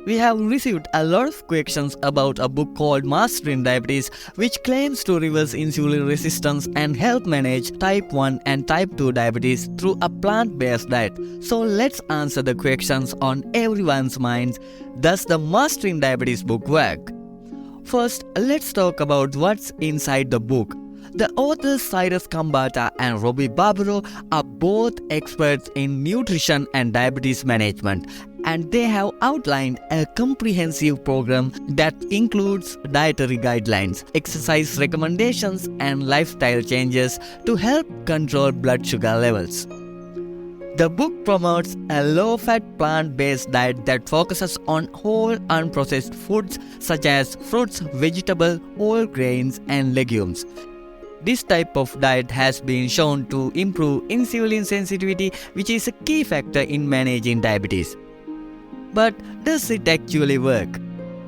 We have received a lot of questions about a book called Mastering Diabetes, which claims to reverse insulin resistance and help manage type 1 and type 2 diabetes through a plant-based diet. So let's answer the questions on everyone's minds. Does the Mastering Diabetes book work? First, let's talk about what's inside the book. The authors Cyrus Kambata and Robbie Barbaro are both experts in nutrition and diabetes management, and they have outlined a comprehensive program that includes dietary guidelines, exercise recommendations, and lifestyle changes to help control blood sugar levels. The book promotes a low-fat plant-based diet that focuses on whole unprocessed foods such as fruits, vegetables, whole grains, and legumes. This type of diet has been shown to improve insulin sensitivity, which is a key factor in managing diabetes. But does it actually work?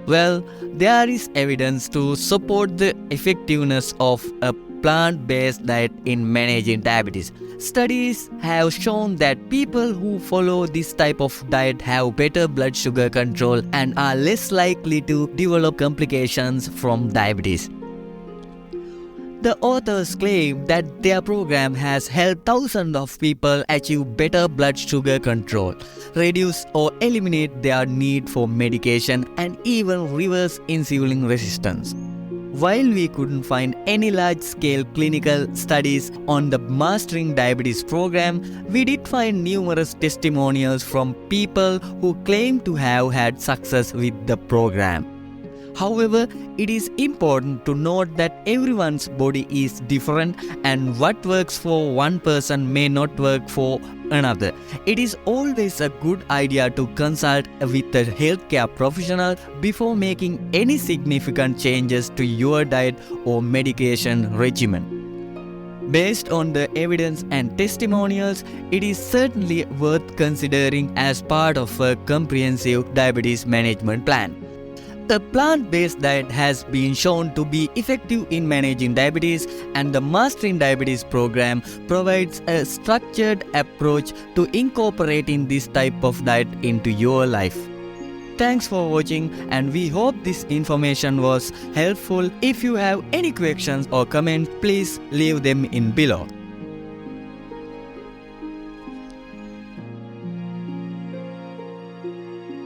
Well, there is evidence to support the effectiveness of a plant-based diet in managing diabetes. Studies have shown that people who follow this type of diet have better blood sugar control and are less likely to develop complications from diabetes. The authors claim that their program has helped thousands of people achieve better blood sugar control, reduce or eliminate their need for medication, and even reverse insulin resistance. While we couldn't find any large-scale clinical studies on the Mastering Diabetes program, we did find numerous testimonials from people who claim to have had success with the program. However, it is important to note that everyone's body is different and what works for one person may not work for another. It is always a good idea to consult with a healthcare professional before making any significant changes to your diet or medication regimen. Based on the evidence and testimonials, it is certainly worth considering as part of a comprehensive diabetes management plan. The plant-based diet has been shown to be effective in managing diabetes, and the Mastering Diabetes program provides a structured approach to incorporating this type of diet into your life. Thanks for watching, and we hope this information was helpful. If you have any questions or comments, please leave them in below.